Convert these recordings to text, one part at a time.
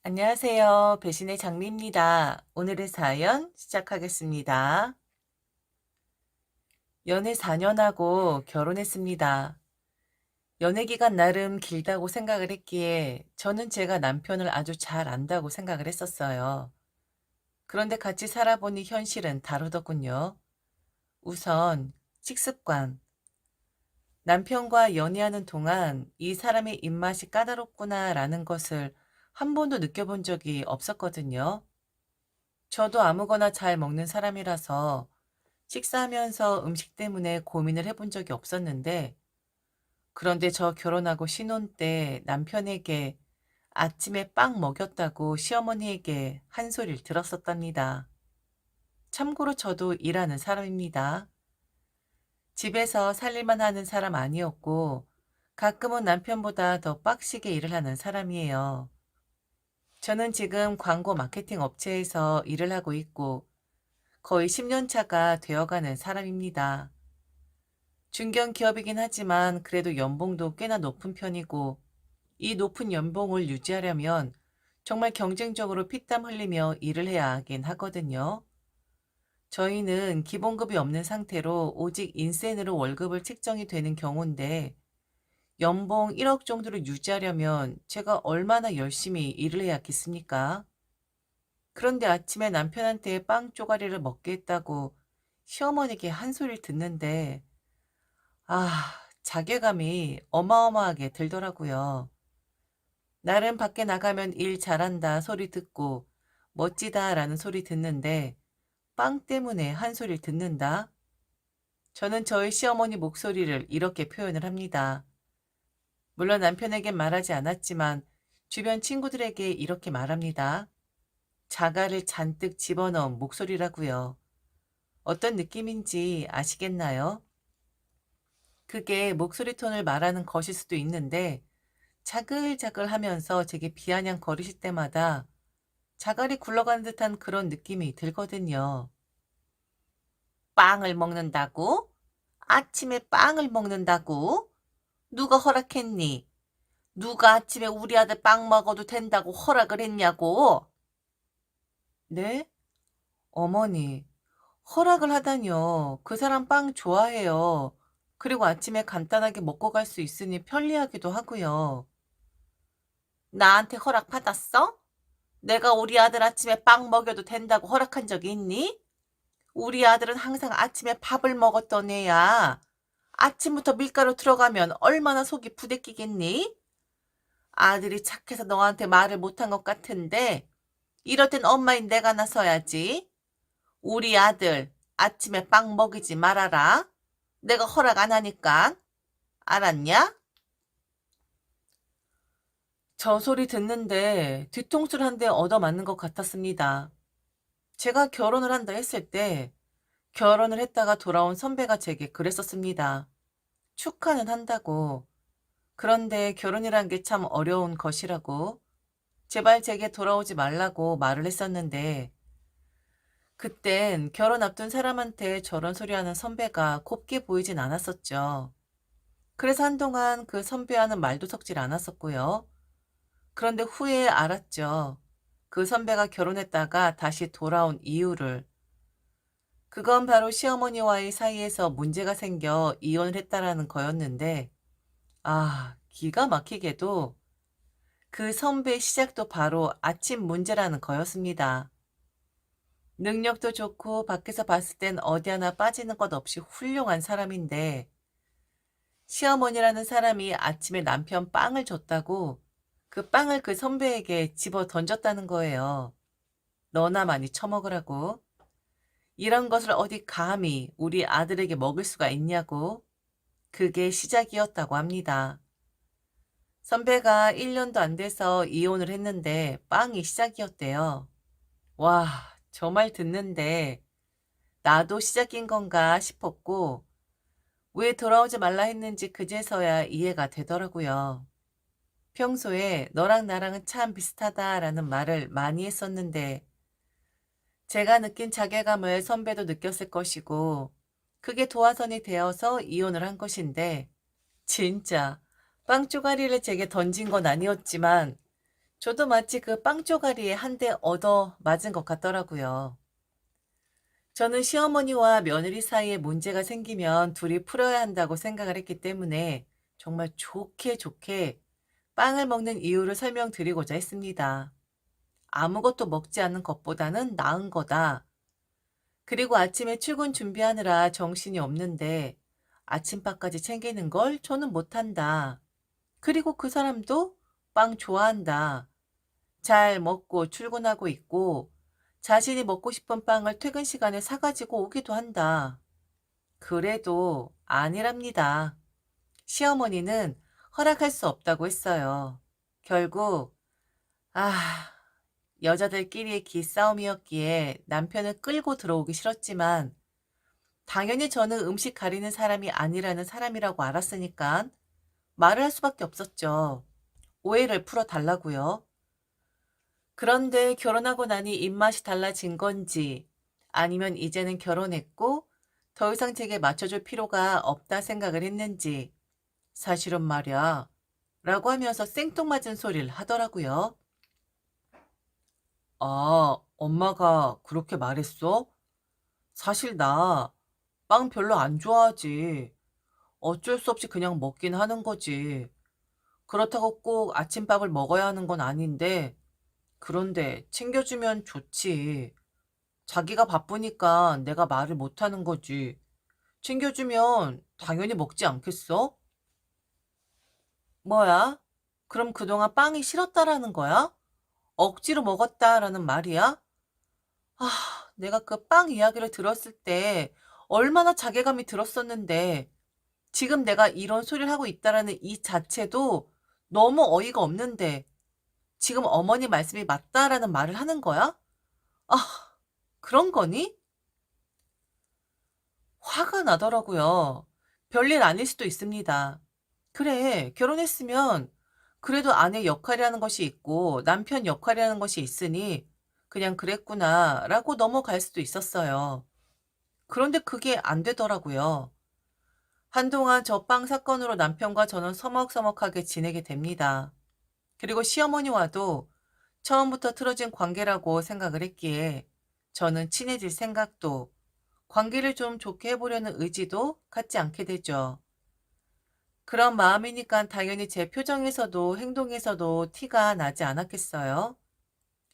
안녕하세요. 배신의 장미입니다. 오늘의 사연 시작하겠습니다. 연애 4년 하고 결혼했습니다. 연애 기간 나름 길다고 생각을 했기에 저는 제가 남편을 아주 잘 안다고 생각을 했었어요. 그런데 같이 살아보니 현실은 다르더군요. 우선 식습관. 남편과 연애하는 동안 이 사람의 입맛이 까다롭구나라는 것을 한 번도 느껴본 적이 없었거든요. 저도 아무거나 잘 먹는 사람이라서 식사하면서 음식 때문에 고민을 해본 적이 없었는데, 그런데 저 결혼하고 신혼 때 남편에게 아침에 빵 먹였다고 시어머니에게 한 소리를 들었었답니다. 참고로 저도 일하는 사람입니다. 집에서 살림만 하는 사람 아니었고, 가끔은 남편보다 더 빡시게 일을 하는 사람이에요. 저는 지금 광고 마케팅 업체에서 일을 하고 있고, 거의 10년 차가 되어가는 사람입니다. 중견 기업이긴 하지만 그래도 연봉도 꽤나 높은 편이고, 이 높은 연봉을 유지하려면 정말 경쟁적으로 피땀 흘리며 일을 해야 하긴 하거든요. 저희는 기본급이 없는 상태로 오직 인센으로 월급을 책정이 되는 경우인데, 연봉 1억 정도를 유지하려면 제가 얼마나 열심히 일을 해야겠습니까? 그런데 아침에 남편한테 빵 쪼가리를 먹게 했다고 시어머니께 한 소리를 듣는데, 자괴감이 어마어마하게 들더라고요. 나름 밖에 나가면 일 잘한다 소리 듣고 멋지다라는 소리 듣는데 빵 때문에 한 소리를 듣는다? 저는 저희 시어머니 목소리를 이렇게 표현을 합니다. 물론 남편에겐 말하지 않았지만 주변 친구들에게 이렇게 말합니다. 자갈을 잔뜩 집어넣은 목소리라고요. 어떤 느낌인지 아시겠나요? 그게 목소리 톤을 말하는 것일 수도 있는데 자글자글 하면서 제게 비아냥 거리실 때마다 자갈이 굴러가는 듯한 그런 느낌이 들거든요. 빵을 먹는다고? 아침에 빵을 먹는다고? 누가 허락했니? 누가 아침에 우리 아들 빵 먹어도 된다고 허락을 했냐고? 네? 어머니, 허락을 하다니요. 그 사람 빵 좋아해요. 그리고 아침에 간단하게 먹고 갈 수 있으니 편리하기도 하고요. 나한테 허락 받았어? 내가 우리 아들 아침에 빵 먹여도 된다고 허락한 적이 있니? 우리 아들은 항상 아침에 밥을 먹었던 애야. 아침부터 밀가루 들어가면 얼마나 속이 부대끼겠니? 아들이 착해서 너한테 말을 못한 것 같은데 이럴 땐 엄마인 내가 나서야지. 우리 아들 아침에 빵 먹이지 말아라. 내가 허락 안 하니까. 알았냐? 저 소리 듣는데 뒤통수를 한 대 얻어맞는 것 같았습니다. 제가 결혼을 한다 했을 때 결혼을 했다가 돌아온 선배가 제게 그랬었습니다. 축하는 한다고. 그런데 결혼이란 게 참 어려운 것이라고. 제발 제게 돌아오지 말라고 말을 했었는데, 그땐 결혼 앞둔 사람한테 저런 소리 하는 선배가 곱게 보이진 않았었죠. 그래서 한동안 그 선배와는 말도 섞질 않았었고요. 그런데 후에 알았죠. 그 선배가 결혼했다가 다시 돌아온 이유를. 그건 바로 시어머니와의 사이에서 문제가 생겨 이혼을 했다라는 거였는데, 기가 막히게도 그 선배의 시작도 바로 아침 문제라는 거였습니다. 능력도 좋고 밖에서 봤을 땐 어디 하나 빠지는 것 없이 훌륭한 사람인데 시어머니라는 사람이 아침에 남편 빵을 줬다고 그 빵을 그 선배에게 집어 던졌다는 거예요. 너나 많이 처먹으라고. 이런 것을 어디 감히 우리 아들에게 먹을 수가 있냐고. 그게 시작이었다고 합니다. 선배가 1년도 안 돼서 이혼을 했는데 빵이 시작이었대요. 와, 저 말 듣는데 나도 시작인 건가 싶었고 왜 돌아오지 말라 했는지 그제서야 이해가 되더라고요. 평소에 너랑 나랑은 참 비슷하다라는 말을 많이 했었는데 제가 느낀 자괴감을 선배도 느꼈을 것이고 그게 도화선이 되어서 이혼을 한 것인데 진짜 빵 쪼가리를 제게 던진 건 아니었지만 저도 마치 그 빵 쪼가리에 한 대 얻어 맞은 것 같더라고요. 저는 시어머니와 며느리 사이에 문제가 생기면 둘이 풀어야 한다고 생각을 했기 때문에 정말 좋게 좋게 빵을 먹는 이유를 설명드리고자 했습니다. 아무것도 먹지 않는 것보다는 나은 거다. 그리고 아침에 출근 준비하느라 정신이 없는데 아침밥까지 챙기는 걸 저는 못한다. 그리고 그 사람도 빵 좋아한다. 잘 먹고 출근하고 있고 자신이 먹고 싶은 빵을 퇴근 시간에 사가지고 오기도 한다. 그래도 아니랍니다. 시어머니는 허락할 수 없다고 했어요. 결국 아, 여자들끼리의 기싸움이었기에 남편을 끌고 들어오기 싫었지만 당연히 저는 음식 가리는 사람이 아니라는 사람이라고 알았으니까 말을 할 수밖에 없었죠. 오해를 풀어달라고요. 그런데 결혼하고 나니 입맛이 달라진 건지 아니면 이제는 결혼했고 더 이상 제게 맞춰줄 필요가 없다 생각을 했는지 사실은 말이야 라고 하면서 생뚱맞은 소리를 하더라고요. 아, 엄마가 그렇게 말했어? 사실 나 빵 별로 안 좋아하지. 어쩔 수 없이 그냥 먹긴 하는 거지. 그렇다고 꼭 아침밥을 먹어야 하는 건 아닌데, 그런데 챙겨주면 좋지. 자기가 바쁘니까 내가 말을 못 하는 거지. 챙겨주면 당연히 먹지 않겠어? 뭐야? 그럼 그동안 빵이 싫었다라는 거야? 억지로 먹었다라는 말이야? 아, 내가 그 빵 이야기를 들었을 때 얼마나 자괴감이 들었었는데, 지금 내가 이런 소리를 하고 있다라는 이 자체도 너무 어이가 없는데, 지금 어머니 말씀이 맞다라는 말을 하는 거야? 아, 그런 거니? 화가 나더라고요. 별일 아닐 수도 있습니다. 그래, 결혼했으면 그래도 아내 역할이라는 것이 있고 남편 역할이라는 것이 있으니 그냥 그랬구나라고 넘어갈 수도 있었어요. 그런데 그게 안 되더라고요. 한동안 저 빵 사건으로 남편과 저는 서먹서먹하게 지내게 됩니다. 그리고 시어머니와도 처음부터 틀어진 관계라고 생각을 했기에 저는 친해질 생각도 관계를 좀 좋게 해보려는 의지도 갖지 않게 되죠. 그런 마음이니까 당연히 제 표정에서도 행동에서도 티가 나지 않았겠어요.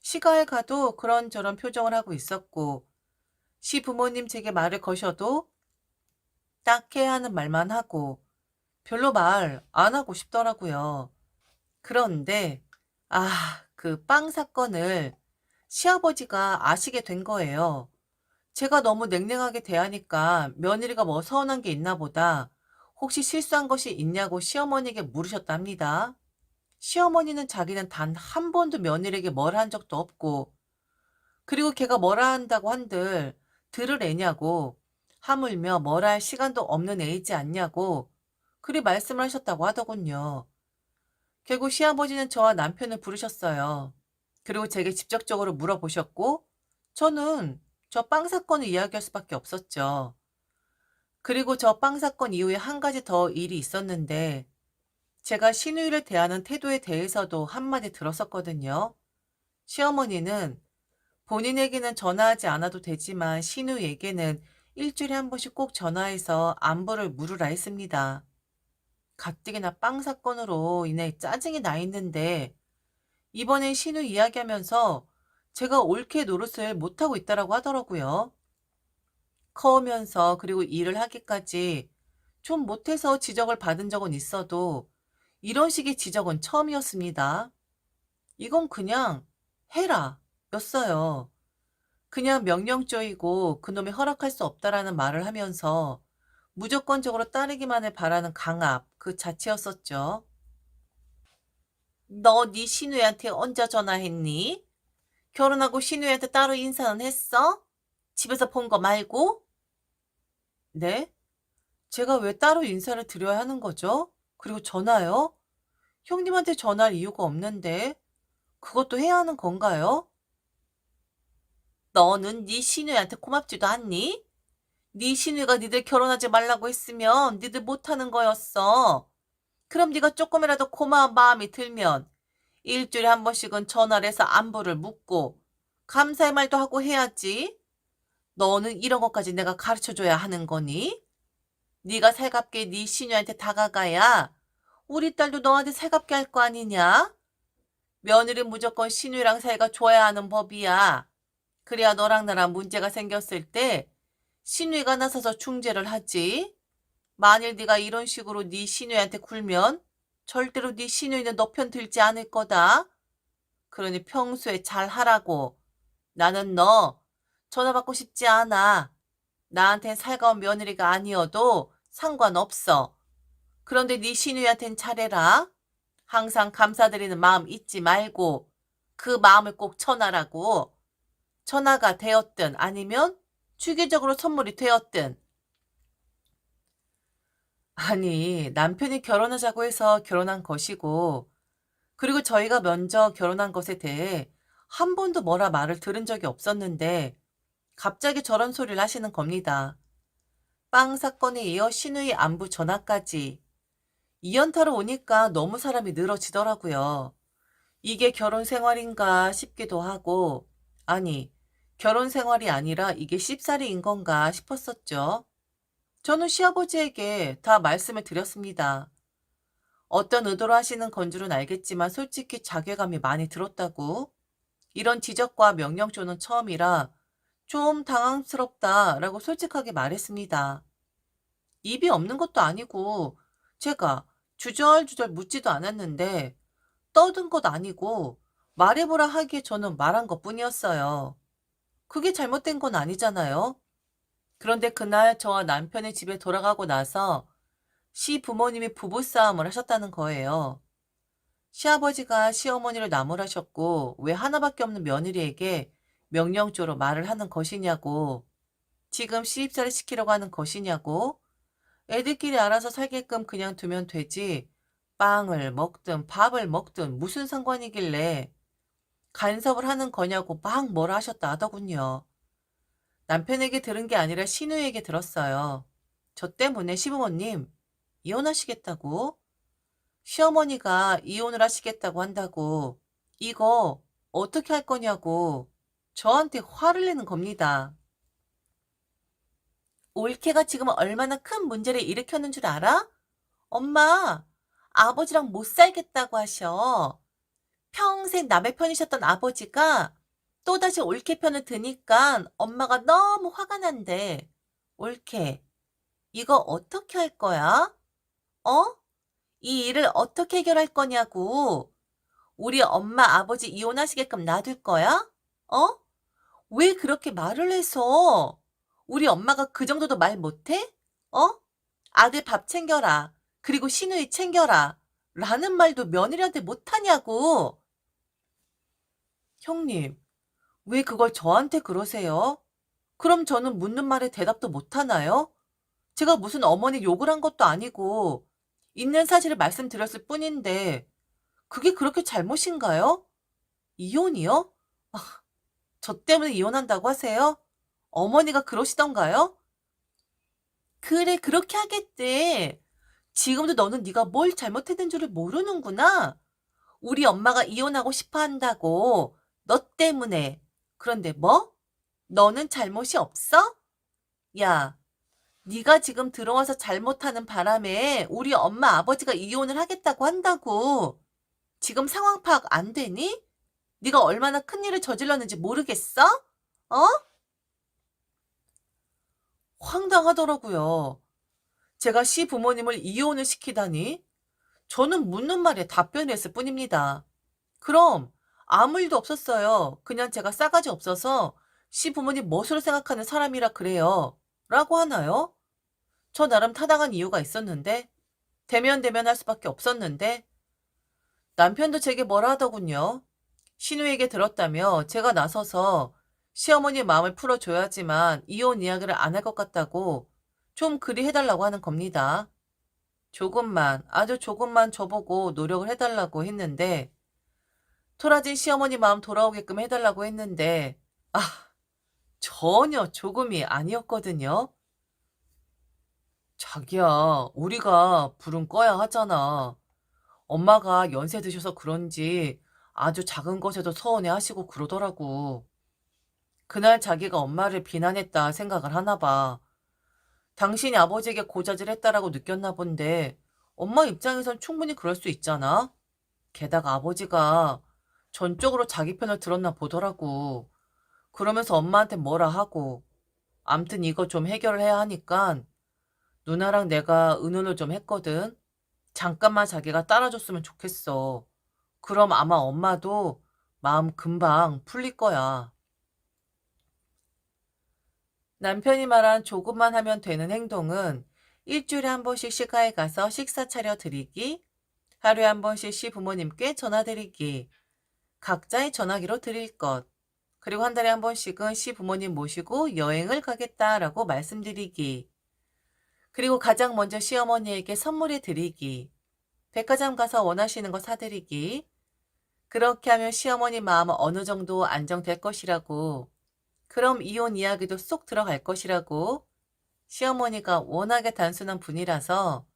시가에 가도 그런저런 표정을 하고 있었고, 시부모님 제게 말을 거셔도 딱 해야 하는 말만 하고, 별로 말 안 하고 싶더라고요. 그런데, 그 빵 사건을 시아버지가 아시게 된 거예요. 제가 너무 냉랭하게 대하니까 며느리가 뭐 서운한 게 있나 보다. 혹시 실수한 것이 있냐고 시어머니에게 물으셨답니다. 시어머니는 자기는 단 한 번도 며느리에게 뭘 한 적도 없고, 그리고 걔가 뭐라 한다고 한들 들을 애냐고, 하물며 뭐라 할 시간도 없는 애이지 않냐고, 그리 말씀을 하셨다고 하더군요. 결국 시아버지는 저와 남편을 부르셨어요. 그리고 제게 직접적으로 물어보셨고, 저는 저 빵 사건을 이야기할 수밖에 없었죠. 그리고 저 빵 사건 이후에 한 가지 더 일이 있었는데, 제가 시누이를 대하는 태도에 대해서도 한마디 들었었거든요. 시어머니는 본인에게는 전화하지 않아도 되지만 시누이에게는 일주일에 한 번씩 꼭 전화해서 안부를 물으라 했습니다. 가뜩이나 빵 사건으로 인해 짜증이 나 있는데 이번엔 시누이 이야기하면서 제가 옳게 노릇을 못하고 있다라고 하더라고요. 커오면서 그리고 일을 하기까지 좀 못해서 지적을 받은 적은 있어도 이런 식의 지적은 처음이었습니다. 이건 그냥 해라 였어요. 그냥 명령조이고 그놈이 허락할 수 없다라는 말을 하면서 무조건적으로 따르기만을 바라는 강압 그 자체였었죠. 너 네 시누이한테 언제 전화했니? 결혼하고 시누이한테 따로 인사는 했어? 집에서 본 거 말고? 네? 제가 왜 따로 인사를 드려야 하는 거죠? 그리고 전화요? 형님한테 전화할 이유가 없는데 그것도 해야 하는 건가요? 너는 네 시누이한테 고맙지도 않니? 네 시누이가 니들 결혼하지 말라고 했으면 니들 못하는 거였어. 그럼 네가 조금이라도 고마운 마음이 들면 일주일에 한 번씩은 전화를 해서 안부를 묻고 감사의 말도 하고 해야지. 너는 이런 것까지 내가 가르쳐줘야 하는 거니? 네가 살갑게 네 시누이한테 다가가야 우리 딸도 너한테 살갑게 할 거 아니냐? 며느리 무조건 시누이랑 사이가 좋아야 하는 법이야. 그래야 너랑 나랑 문제가 생겼을 때 시누이가 나서서 중재를 하지. 만일 네가 이런 식으로 네 시누이한테 굴면 절대로 네 시누이는 너 편 들지 않을 거다. 그러니 평소에 잘 하라고. 나는 너 전화 받고 싶지 않아. 나한텐 살가운 며느리가 아니어도 상관없어. 그런데 네 시누이한텐 잘해라. 항상 감사드리는 마음 잊지 말고 그 마음을 꼭 전하라고. 전화가 되었든 아니면 주기적으로 선물이 되었든. 아니, 남편이 결혼하자고 해서 결혼한 것이고, 그리고 저희가 먼저 결혼한 것에 대해 한 번도 뭐라 말을 들은 적이 없었는데, 갑자기 저런 소리를 하시는 겁니다. 빵 사건에 이어 시누이 안부 전화까지. 이 연타로 오니까 너무 사람이 늘어지더라고요. 이게 결혼 생활인가 싶기도 하고, 아니, 결혼 생활이 아니라 이게 씹사리인 건가 싶었었죠. 저는 시아버지에게 다 말씀을 드렸습니다. 어떤 의도로 하시는 건 줄은 알겠지만 솔직히 자괴감이 많이 들었다고. 이런 지적과 명령조는 처음이라 좀 당황스럽다라고 솔직하게 말했습니다. 입이 없는 것도 아니고 제가 주절주절 묻지도 않았는데 떠든 것 아니고 말해보라 하기에 저는 말한 것뿐이었어요. 그게 잘못된 건 아니잖아요. 그런데 그날 저와 남편의 집에 돌아가고 나서 시부모님이 부부싸움을 하셨다는 거예요. 시아버지가 시어머니를 나무라셨고 왜 하나밖에 없는 며느리에게 명령조로 말을 하는 것이냐고, 지금 시집살이 시키려고 하는 것이냐고, 애들끼리 알아서 살게끔 그냥 두면 되지 빵을 먹든 밥을 먹든 무슨 상관이길래 간섭을 하는 거냐고 막 뭐라 하셨다 하더군요. 남편에게 들은 게 아니라 시누이에게 들었어요. 저 때문에 시부모님 이혼하시겠다고? 시어머니가 이혼을 하시겠다고 한다고 이거 어떻게 할 거냐고 저한테 화를 내는 겁니다. 올케가 지금 얼마나 큰 문제를 일으켰는 줄 알아? 엄마, 아버지랑 못 살겠다고 하셔. 평생 남의 편이셨던 아버지가 또다시 올케 편을 드니까 엄마가 너무 화가 난대. 올케, 이거 어떻게 할 거야? 어? 이 일을 어떻게 해결할 거냐고. 우리 엄마 아버지 이혼하시게끔 놔둘 거야? 어? 왜 그렇게 말을 해서? 우리 엄마가 그 정도도 말 못해? 어? 아들 밥 챙겨라. 그리고 시누이 챙겨라. 라는 말도 며느리한테 못하냐고. 형님, 왜 그걸 저한테 그러세요? 그럼 저는 묻는 말에 대답도 못하나요? 제가 무슨 어머니 욕을 한 것도 아니고 있는 사실을 말씀드렸을 뿐인데 그게 그렇게 잘못인가요? 이혼이요? 아, 저 때문에 이혼한다고 하세요? 어머니가 그러시던가요? 그래, 그렇게 하겠대. 지금도 너는 네가 뭘 잘못했는 줄을 모르는구나. 우리 엄마가 이혼하고 싶어 한다고. 너 때문에. 그런데 뭐? 너는 잘못이 없어? 야, 네가 지금 들어와서 잘못하는 바람에 우리 엄마 아버지가 이혼을 하겠다고 한다고. 지금 상황 파악 안 되니? 네가 얼마나 큰 일을 저질렀는지 모르겠어? 어? 황당하더라고요. 제가 시부모님을 이혼을 시키다니? 저는 묻는 말에 답변했을 뿐입니다. 그럼 아무 일도 없었어요. 그냥 제가 싸가지 없어서 시부모님 멋으로 생각하는 사람이라 그래요. 라고 하나요? 저 나름 타당한 이유가 있었는데, 대면대면할 수밖에 없었는데, 남편도 제게 뭐라 하더군요. 신우에게 들었다며 제가 나서서 시어머니 마음을 풀어줘야지만 이혼 이야기를 안 할 것 같다고 좀 그리 해달라고 하는 겁니다. 조금만, 아주 조금만 저보고 노력을 해달라고 했는데, 토라진 시어머니 마음 돌아오게끔 해달라고 했는데, 아, 전혀 조금이 아니었거든요. 자기야, 우리가 불은 꺼야 하잖아. 엄마가 연세 드셔서 그런지 아주 작은 것에도 서운해하시고 그러더라고. 그날 자기가 엄마를 비난했다 생각을 하나 봐. 당신이 아버지에게 고자질했다라고 느꼈나 본데 엄마 입장에선 충분히 그럴 수 있잖아. 게다가 아버지가 전적으로 자기 편을 들었나 보더라고. 그러면서 엄마한테 뭐라 하고. 암튼 이거 좀 해결을 해야 하니까 누나랑 내가 의논을 좀 했거든. 잠깐만 자기가 따라줬으면 좋겠어. 그럼 아마 엄마도 마음 금방 풀릴 거야. 남편이 말한 조금만 하면 되는 행동은 일주일에 한 번씩 시가에 가서 식사 차려 드리기, 하루에 한 번씩 시부모님께 전화 드리기, 각자의 전화기로 드릴 것, 그리고 한 달에 한 번씩은 시부모님 모시고 여행을 가겠다라고 말씀드리기, 그리고 가장 먼저 시어머니에게 선물해 드리기, 백화점 가서 원하시는 거 사드리기, 그렇게 하면 시어머니 마음은 어느 정도 안정될 것이라고, 그럼 이혼 이야기도 쏙 들어갈 것이라고, 시어머니가 워낙에 단순한 분이라서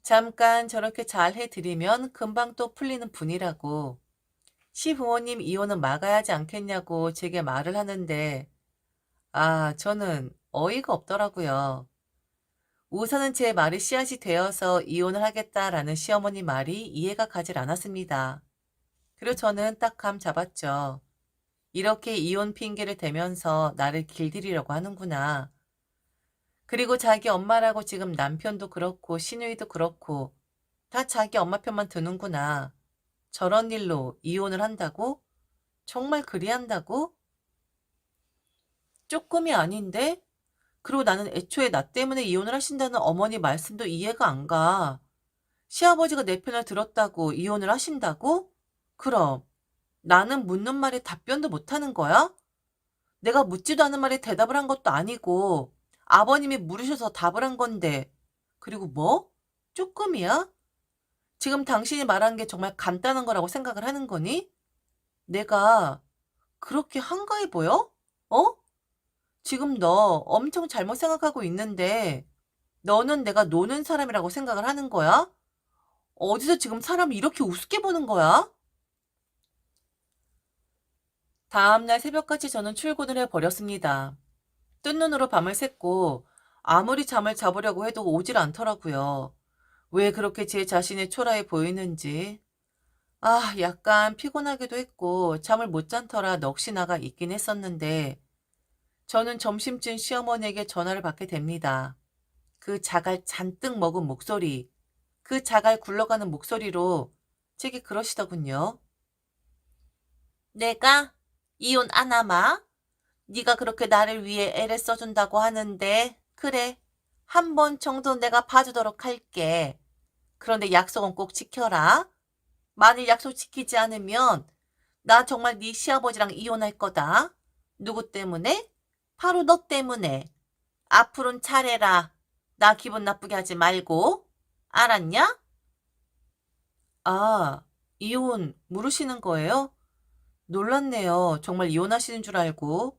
잠깐 저렇게 잘 해드리면 금방 또 풀리는 분이라고, 시부모님 이혼은 막아야 하지 않겠냐고 제게 말을 하는데, 저는 어이가 없더라고요. 우선은 제 말이 씨앗이 되어서 이혼을 하겠다라는 시어머니 말이 이해가 가질 않았습니다. 그리고 저는 딱 감 잡았죠. 이렇게 이혼 핑계를 대면서 나를 길들이려고 하는구나. 그리고 자기 엄마라고 지금 남편도 그렇고 시누이도 그렇고 다 자기 엄마 편만 드는구나. 저런 일로 이혼을 한다고? 정말 그리 한다고? 쪼끔이 아닌데? 그리고 나는 애초에 나 때문에 이혼을 하신다는 어머니 말씀도 이해가 안 가. 시아버지가 내 편을 들었다고 이혼을 하신다고? 그럼 나는 묻는 말에 답변도 못하는 거야? 내가 묻지도 않은 말에 대답을 한 것도 아니고 아버님이 물으셔서 답을 한 건데 그리고 뭐? 쪼끔이야? 지금 당신이 말한 게 정말 간단한 거라고 생각을 하는 거니? 내가 그렇게 한가해 보여? 어? 지금 너 엄청 잘못 생각하고 있는데 너는 내가 노는 사람이라고 생각을 하는 거야? 어디서 지금 사람을 이렇게 우습게 보는 거야? 다음날 새벽까지 저는 출근을 해버렸습니다. 뜬 눈으로 밤을 샜고 아무리 잠을 잡으려고 해도 오질 않더라고요. 왜 그렇게 제 자신이 초라해 보이는지. 약간 피곤하기도 했고 잠을 못 잔 터라 넋이 나가 있긴 했었는데 저는 점심쯤 시어머니에게 전화를 받게 됩니다. 그 자갈 잔뜩 먹은 목소리, 그 자갈 굴러가는 목소리로 제게 그러시더군요. 내가 이혼 안 하마? 네가 그렇게 나를 위해 애를 써준다고 하는데 그래, 한 번 정도 내가 봐주도록 할게. 그런데 약속은 꼭 지켜라. 만일 약속 지키지 않으면 나 정말 네 시아버지랑 이혼할 거다. 누구 때문에? 바로 너 때문에. 앞으로는 잘해라. 나 기분 나쁘게 하지 말고. 알았냐? 아, 이혼 물으시는 거예요? 놀랐네요. 정말 이혼하시는 줄 알고.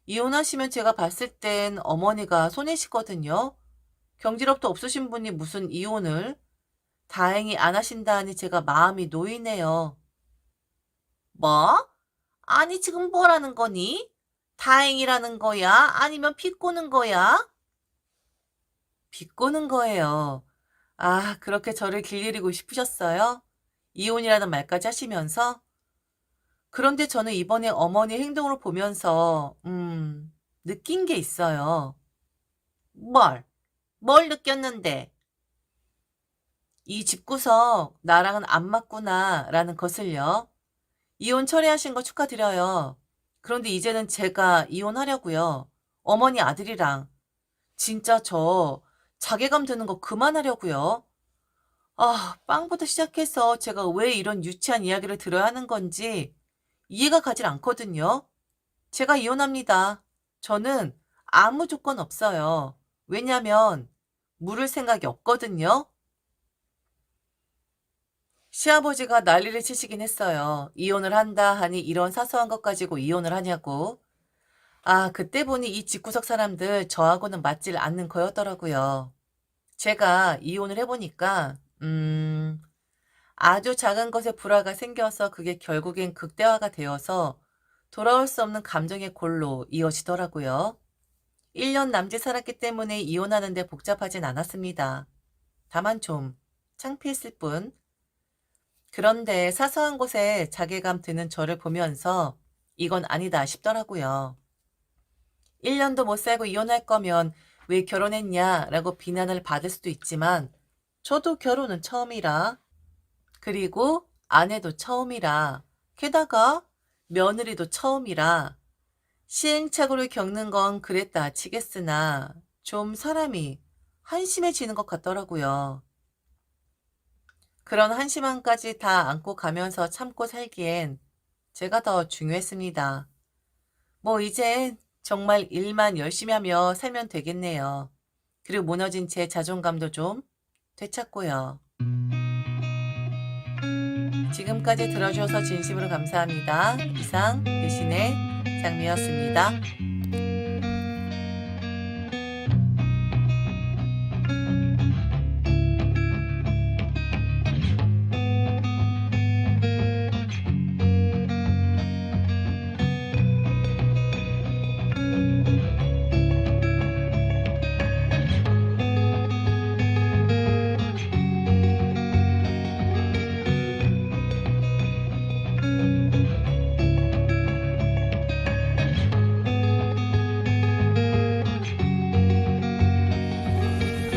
이혼하시면 제가 봤을 땐 어머니가 손해시거든요. 경질업도 없으신 분이 무슨 이혼을. 다행히 안 하신다니 제가 마음이 놓이네요. 뭐? 아니, 지금 뭐라는 거니? 다행이라는 거야? 아니면 비꼬는 거야? 비꼬는 거예요. 그렇게 저를 길들이고 싶으셨어요? 이혼이라는 말까지 하시면서? 그런데 저는 이번에 어머니 행동을 보면서, 느낀 게 있어요. 뭘? 뭘 느꼈는데? 이 집구석 나랑은 안 맞구나, 라는 것을요. 이혼 처리하신 거 축하드려요. 그런데 이제는 제가 이혼하려고요. 어머니 아들이랑. 진짜 저 자괴감 드는 거 그만하려고요. 빵부터 시작해서 제가 왜 이런 유치한 이야기를 들어야 하는 건지 이해가 가질 않거든요. 제가 이혼합니다. 저는 아무 조건 없어요. 왜냐면 물을 생각이 없거든요. 시아버지가 난리를 치시긴 했어요. 이혼을 한다 하니 이런 사소한 것 가지고 이혼을 하냐고. 그때 보니 이 집구석 사람들 저하고는 맞질 않는 거였더라고요. 제가 이혼을 해보니까, 아주 작은 것에 불화가 생겨서 그게 결국엔 극대화가 되어서 돌아올 수 없는 감정의 골로 이어지더라고요. 1년 남짓 살았기 때문에 이혼하는데 복잡하진 않았습니다. 다만 좀 창피했을 뿐. 그런데 사소한 곳에 자괴감 드는 저를 보면서 이건 아니다 싶더라고요. 1년도 못 살고 이혼할 거면 왜 결혼했냐라고 비난을 받을 수도 있지만 저도 결혼은 처음이라, 그리고 아내도 처음이라, 게다가 며느리도 처음이라 시행착오를 겪는 건 그랬다 치겠으나 좀 사람이 한심해지는 것 같더라고요. 그런 한심함까지 다 안고 가면서 참고 살기엔 제가 더 중요했습니다. 뭐 이젠 정말 일만 열심히 하며 살면 되겠네요. 그리고 무너진 제 자존감도 좀 되찾고요. 지금까지 들어주셔서 진심으로 감사합니다. 이상 대신의 장미였습니다.